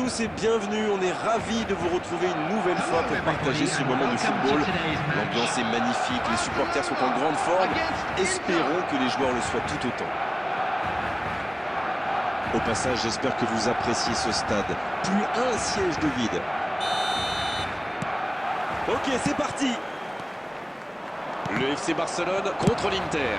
tous et bienvenue. On est ravis de vous retrouver une nouvelle fois pour partager ce moment de football. L'ambiance est magnifique, les supporters sont en grande forme. Espérons que les joueurs le soient tout autant. Au passage, j'espère que vous appréciez ce stade. Plus un siège de vide. Ok, c'est parti. Le FC Barcelone contre l'Inter.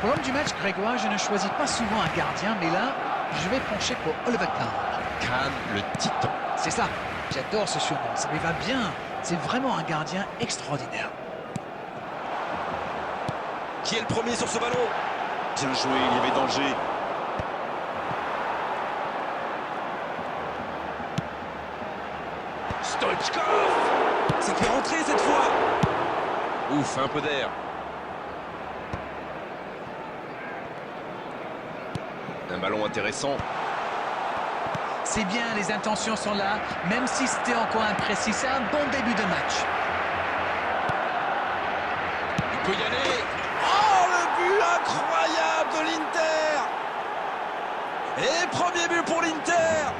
Pour l'homme du match, Grégoire, je ne choisis pas souvent un gardien, mais là, je vais pencher pour Oliver Kahn. Kahn, le titan. C'est ça, j'adore ce surnom, ça lui va bien. C'est vraiment un gardien extraordinaire. Qui est le premier sur ce ballon? Bien joué, il y avait danger. Stoichkov! Ça peut rentrer cette fois! Ouf, un peu d'air. Un ballon intéressant. C'est bien, les intentions sont là, même si c'était encore imprécis. C'est un bon début de match. Il peut y aller. Oh, le but incroyable de l'Inter! Et premier but pour l'Inter!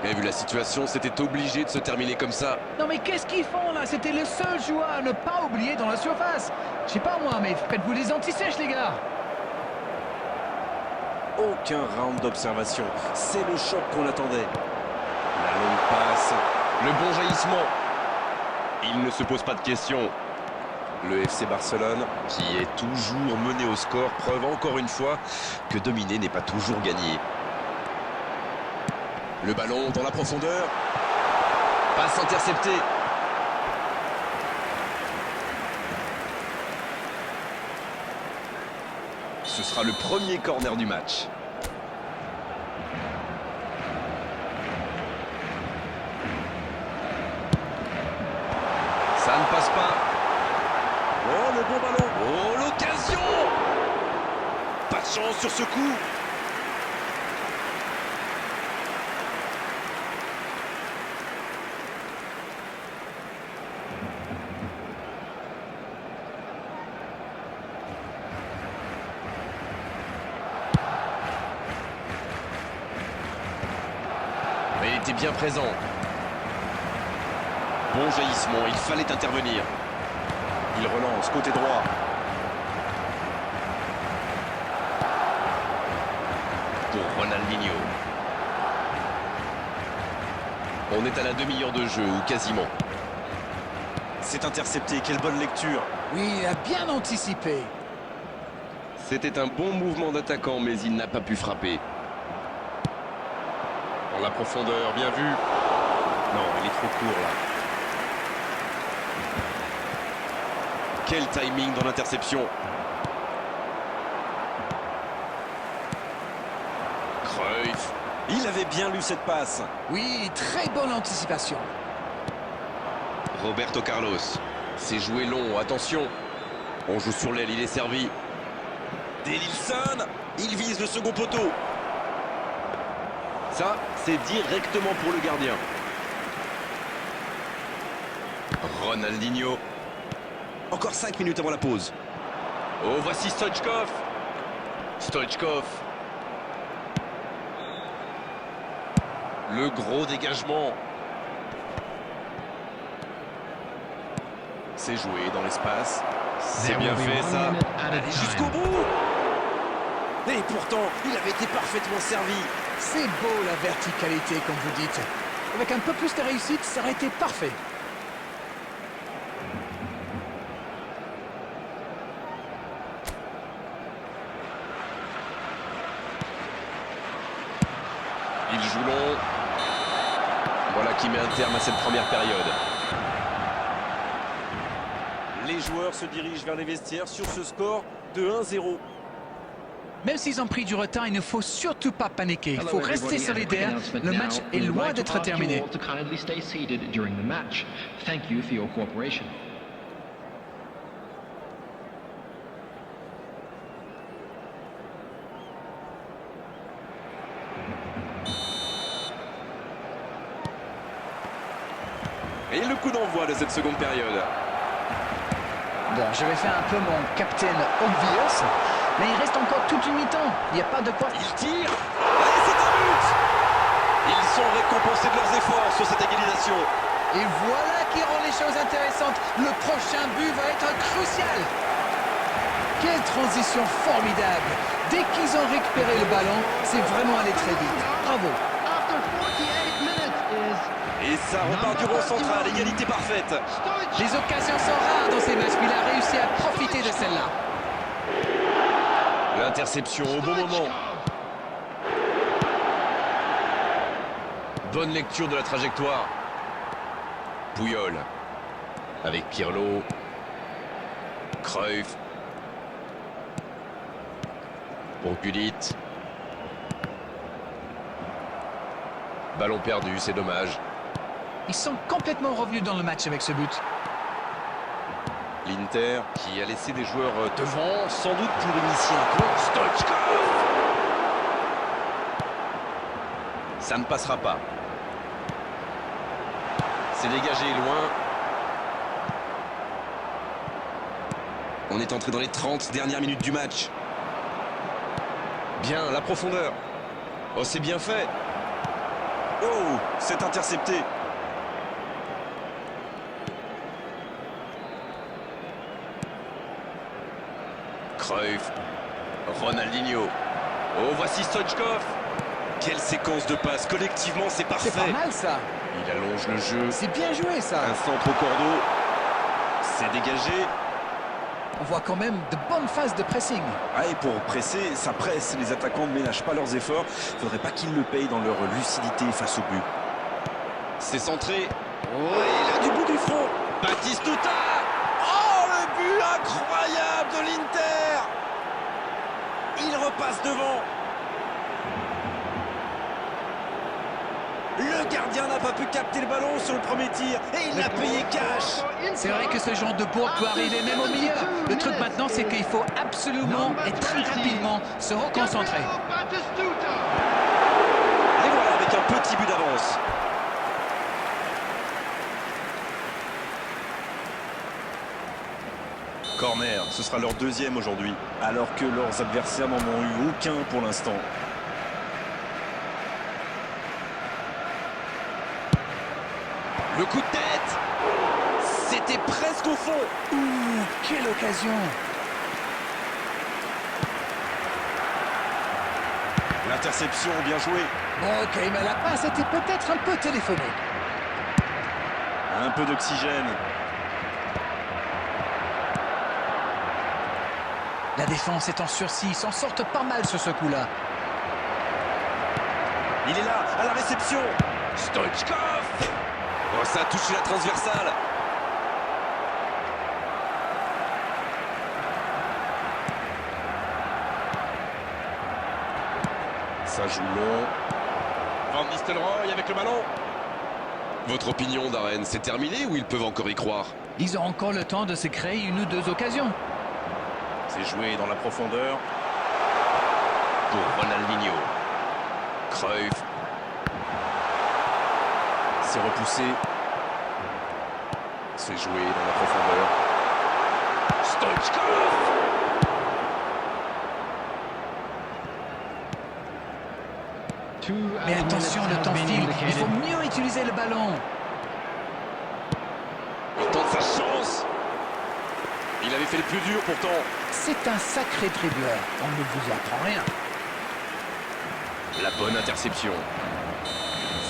Et vu la situation, c'était obligé de se terminer comme ça. Non mais qu'est-ce qu'ils font là? C'était le seul joueur à ne pas oublier dans la surface. Je sais pas moi, mais faites-vous des anti-sèches les gars. Aucun round d'observation. C'est le choc qu'on attendait. La longue passe. Le bon jaillissement. Il ne se pose pas de questions. Le FC Barcelone, qui est toujours mené au score, preuve encore une fois que dominer n'est pas toujours gagné. Le ballon dans la profondeur. Passe interceptée. Ce sera le premier corner du match. Ça ne passe pas. Oh, le bon ballon. Oh, l'occasion. Pas de chance sur ce coup. Mais il était bien présent. Bon jaillissement, il fallait intervenir. Il relance, côté droit. Pour Ronaldinho. On est à la demi-heure de jeu, ou quasiment. C'est intercepté, quelle bonne lecture. Oui, il a bien anticipé. C'était un bon mouvement d'attaquant, mais il n'a pas pu frapper. Dans la profondeur, bien vu. Non, il est trop court là. Quel timing dans l'interception. Cruyff. Il avait bien lu cette passe. Oui, très bonne anticipation. Roberto Carlos. C'est joué long, attention. On joue sur l'aile, il est servi. Denilson. Il vise le second poteau. Ça, c'est directement pour le gardien. Ronaldinho. Encore 5 minutes avant la pause. Oh, voici Stoichkov. Stoichkov. Le gros dégagement. C'est joué dans l'espace. C'est bien fait, ça. Allez, jusqu'au bout. Et pourtant, il avait été parfaitement servi. C'est beau la verticalité, comme vous dites. Avec un peu plus de réussite, ça aurait été parfait. Il joue long. Voilà qui met un terme à cette première période. Les joueurs se dirigent vers les vestiaires sur ce score de 1-0. Même s'ils ont pris du retard, il ne faut surtout pas paniquer. Il faut rester solidaire. Le match est loin d'être terminé. Et le coup d'envoi de cette seconde période. Bon, je vais faire un peu mon Captain Obvious, mais il reste encore toute une mi-temps. Il n'y a pas de quoi... Il tire. Allez, c'est un but. Ils sont récompensés de leurs efforts sur cette égalisation. Et voilà qui rend les choses intéressantes. Le prochain but va être crucial. Quelle transition formidable. Dès qu'ils ont récupéré le ballon, c'est vraiment allé très vite. Bravo. Et ça repart du rond central, égalité parfaite. Les occasions sont rares dans ces matchs, mais il a réussi à profiter de celle-là. L'interception au bon moment. Bonne lecture de la trajectoire. Puyol. Avec Pirlo. Cruyff. Pour Gullit. Ballon perdu, c'est dommage. Ils sont complètement revenus dans le match avec ce but. L'Inter qui a laissé des joueurs devant, sans doute pour initier un plan. Stoichkov. Ça ne passera pas. C'est dégagé loin. On est entré dans les 30 dernières minutes du match. Bien, la profondeur. Oh, c'est bien fait. Oh, c'est intercepté. Cruyff. Ronaldinho. Oh, voici Stoichkov. Quelle séquence de passes. Collectivement, c'est parfait. C'est pas mal, ça. Il allonge le jeu. C'est bien joué, ça. Un centre au cordeau. C'est dégagé. On voit quand même de bonnes phases de pressing. Ah, et pour presser, ça presse. Les attaquants ne ménagent pas leurs efforts. Il ne faudrait pas qu'ils le payent dans leur lucidité face au but. C'est centré. Oh, il a du bout du front. Batistuta. Oh, le but incroyable de l'Inter. Il repasse devant. Le gardien n'a pas pu capter le ballon sur le premier tir et il l'a payé cash. C'est vrai que ce genre de bourde peut arriver même au milieu. Le truc maintenant, c'est qu'il faut absolument et très rapidement se reconcentrer. Et voilà, avec un petit but d'avance. Corner, ce sera leur deuxième aujourd'hui, alors que leurs adversaires n'en ont eu aucun pour l'instant. Le coup de tête. C'était presque au fond. Ouh, quelle occasion! L'interception, bien joué. Ok, mais la passe était peut-être un peu téléphonée. Un peu d'oxygène. La défense est en sursis, ils s'en sortent pas mal sur ce coup-là. Il est là, à la réception. Stoichkov. Oh, ça a touché la transversale. Ça joue long. Van Nistelrooy avec le ballon. Votre opinion, Darren, c'est terminé ou ils peuvent encore y croire? Ils ont encore le temps de se créer une ou deux occasions. C'est joué dans la profondeur. Pour Ronaldinho. Cruyff. C'est repoussé. C'est joué dans la profondeur. Stoichkov. Mais attention, le temps file. Il faut mieux utiliser le ballon. Il tente sa chance. Il avait fait le plus dur pourtant. C'est un sacré dribbleur. On ne vous apprend rien. La bonne interception.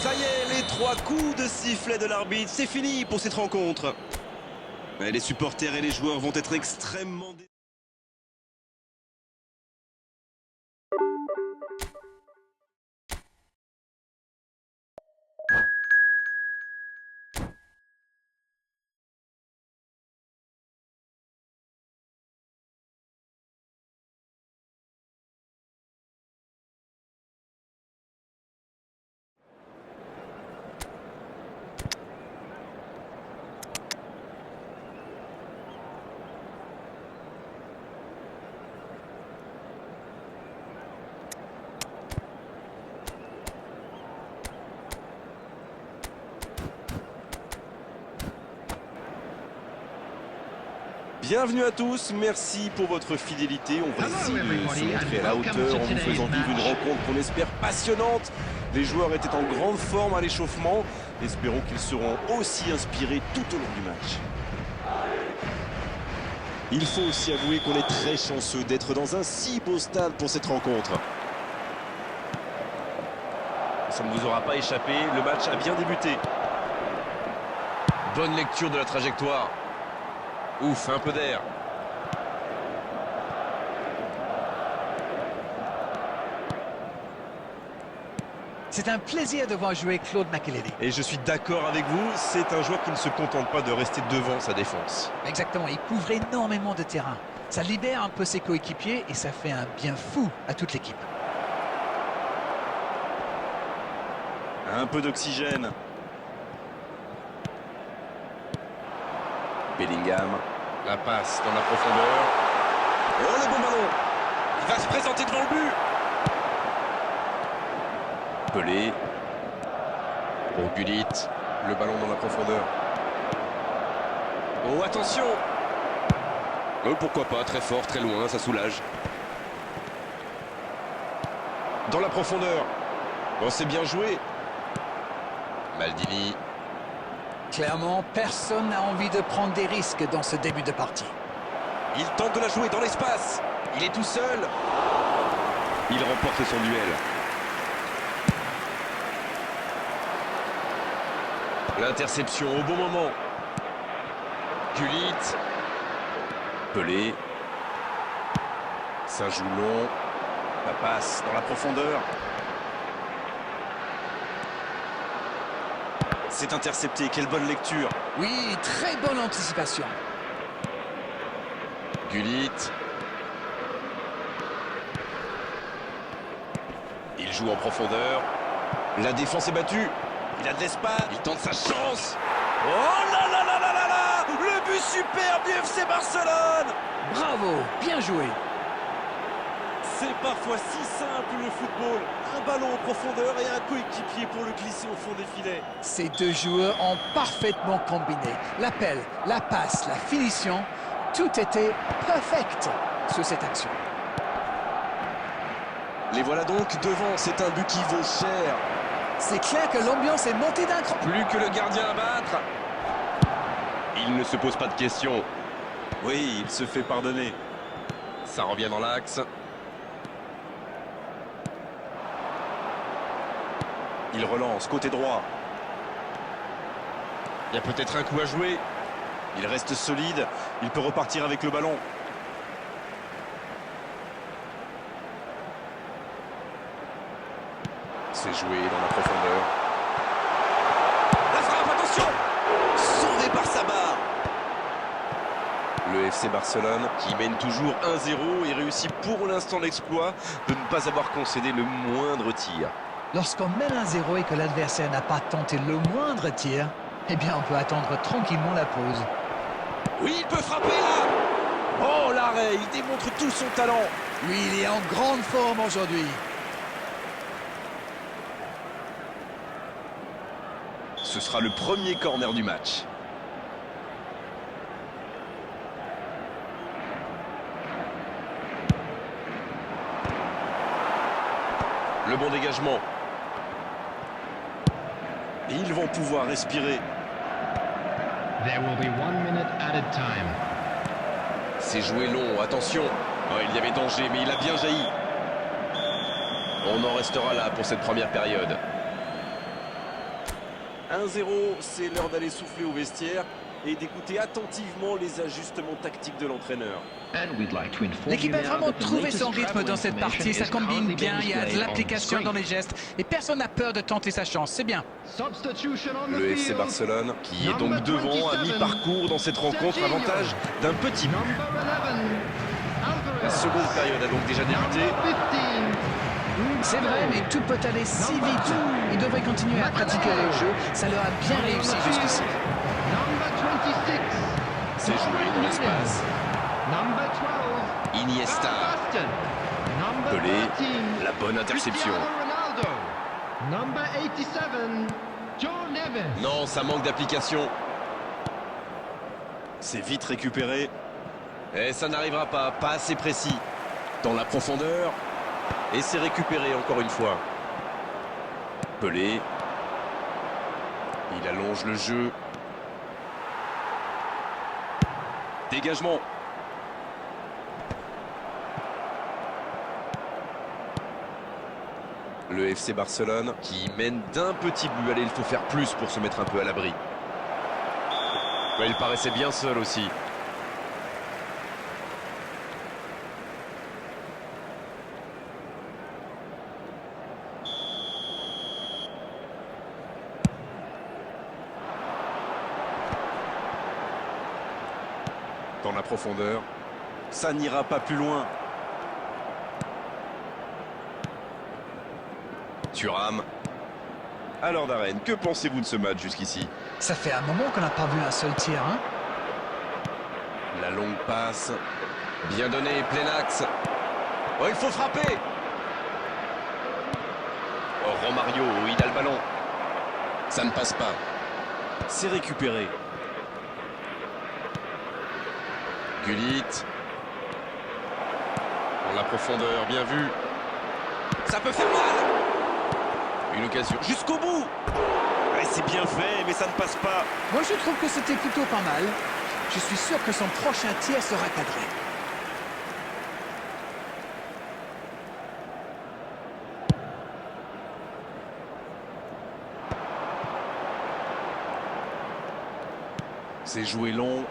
Ça y est, les 3 coups de sifflet de l'arbitre, c'est fini pour cette rencontre. Les supporters et les joueurs vont être extrêmement... Bienvenue à tous, merci pour votre fidélité. On va essayer de se montrer à la hauteur en vous faisant vivre une rencontre qu'on espère passionnante. Les joueurs étaient en grande forme à l'échauffement. Espérons qu'ils seront aussi inspirés tout au long du match. Il faut aussi avouer qu'on est très chanceux d'être dans un si beau stade pour cette rencontre. Ça ne vous aura pas échappé, le match a bien débuté. Bonne lecture de la trajectoire. Ouf, un peu d'air. C'est un plaisir de voir jouer Claude Makélélé. Et je suis d'accord avec vous, c'est un joueur qui ne se contente pas de rester devant sa défense. Exactement, il couvre énormément de terrain. Ça libère un peu ses coéquipiers et ça fait un bien fou à toute l'équipe. Un peu d'oxygène. Bellingham. La passe dans la profondeur. Oh, le bon ballon! Il va se présenter devant le but! Pelé. Pour Gullit. Le ballon dans la profondeur. Oh, attention! Oh, pourquoi pas, très fort, très loin, ça soulage. Dans la profondeur. Oh, c'est bien joué. Maldini. Clairement, personne n'a envie de prendre des risques dans ce début de partie. Il tente de la jouer dans l'espace. Il est tout seul. Il remporte son duel. L'interception au bon moment. Gullit. Pelé. Ça joue long. La passe dans la profondeur. C'est intercepté, quelle bonne lecture. Oui, très bonne anticipation. Gullit. Il joue en profondeur. La défense est battue. Il a de l'espace. Il tente sa chance. Oh là là là là là là! Le but superbe du FC Barcelone! Bravo, bien joué. C'est parfois si simple le football. Un ballon en profondeur et un coéquipier pour le glisser au fond des filets. Ces deux joueurs ont parfaitement combiné. L'appel, la passe, la finition, tout était perfect sur cette action. Les voilà donc devant. C'est un but qui vaut cher. C'est clair que l'ambiance est montée d'un cran. Plus que le gardien à battre. Il ne se pose pas de questions. Oui, il se fait pardonner. Ça revient dans l'axe. Il relance, côté droit. Il y a peut-être un coup à jouer. Il reste solide, il peut repartir avec le ballon. C'est joué dans la profondeur. La frappe, attention! Sauvé par sa barre. Le FC Barcelone qui mène toujours 1-0 et réussit pour l'instant l'exploit de ne pas avoir concédé le moindre tir. Lorsqu'on mène 1-0 et que l'adversaire n'a pas tenté le moindre tir, eh bien on peut attendre tranquillement la pause. Oui, il peut frapper là! Oh, l'arrêt, il démontre tout son talent. Oui, il est en grande forme aujourd'hui. Ce sera le premier corner du match. Le bon dégagement. Et ils vont pouvoir respirer. There will be 1 minute added time. C'est joué long, attention. Oh, il y avait danger, mais il a bien jailli. On en restera là pour cette première période. 1-0, c'est l'heure d'aller souffler au vestiaire et d'écouter attentivement les ajustements tactiques de l'entraîneur. L'équipe a vraiment trouvé son rythme dans cette partie, ça combine bien, il y a de l'application dans les gestes et personne n'a peur de tenter sa chance, c'est bien. Le FC Barcelone qui est donc devant à mi-parcours dans cette rencontre, avantage d'un petit but. La seconde période a donc déjà débuté. C'est vrai, mais tout peut aller si vite. Ils devraient continuer à pratiquer le jeu, ça leur a bien réussi jusqu'ici. C'est joué dans l'espace. Iniesta. Pelé. La bonne interception. Non, ça manque d'application. C'est vite récupéré. Et ça n'arrivera pas, pas assez précis. Dans la profondeur. Et c'est récupéré encore une fois. Pelé. Il allonge le jeu. Dégagement. Le FC Barcelone qui mène d'un petit but. Allez, il faut faire plus pour se mettre un peu à l'abri. Ouais, il paraissait bien seul aussi. Dans la profondeur. Ça n'ira pas plus loin. Thuram. Alors Darren, que pensez-vous de ce match jusqu'ici? Ça fait un moment qu'on n'a pas vu un seul tir, hein? La longue passe. Bien donné, plein axe. Oh, il faut frapper. Oh, Romario, il a le ballon. Ça ne passe pas. C'est récupéré. Gullit. Dans la profondeur, bien vu. Ça peut faire mal. Une occasion jusqu'au bout. Ouais, c'est bien fait, mais ça ne passe pas. Moi, je trouve que c'était plutôt pas mal. Je suis sûr que son prochain tir sera cadré. C'est joué long.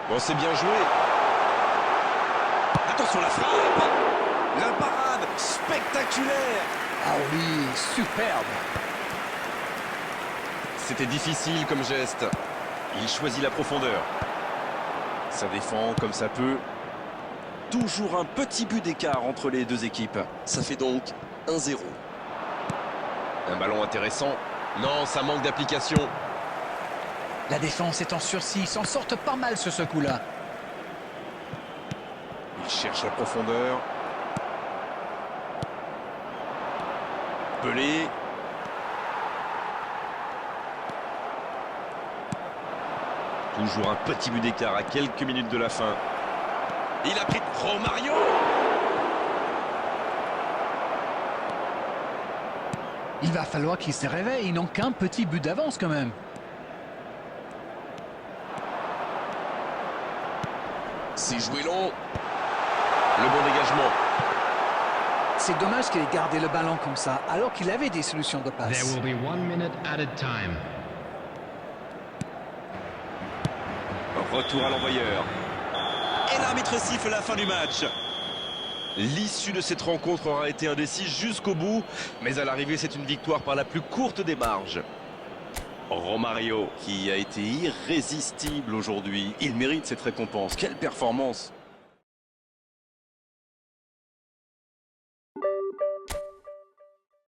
Bon, c'est bien joué. Attention la frappe. La parade spectaculaire. Ah oui, superbe. C'était difficile comme geste. Il choisit la profondeur. Ça défend comme ça peut. Toujours un petit but d'écart entre les deux équipes. Ça fait donc 1-0. Un ballon intéressant. Non, ça manque d'application. La défense est en sursis, ils s'en sortent pas mal sur ce coup-là. Il cherche la profondeur. Pelé. Toujours un petit but d'écart à quelques minutes de la fin. Il a pris Romario. Il va falloir qu'ils se réveillent, ils n'ont qu'un petit but d'avance quand même. C'est joué long. Le bon dégagement. C'est dommage qu'il ait gardé le ballon comme ça, alors qu'il avait des solutions de There passe. will be 1 minute added time. Retour à l'envoyeur. Et l'arbitre siffle la fin du match. L'issue de cette rencontre aura été indécise jusqu'au bout, mais à l'arrivée, c'est une victoire par la plus courte des marges. Romario, qui a été irrésistible aujourd'hui, il mérite cette récompense. Quelle performance!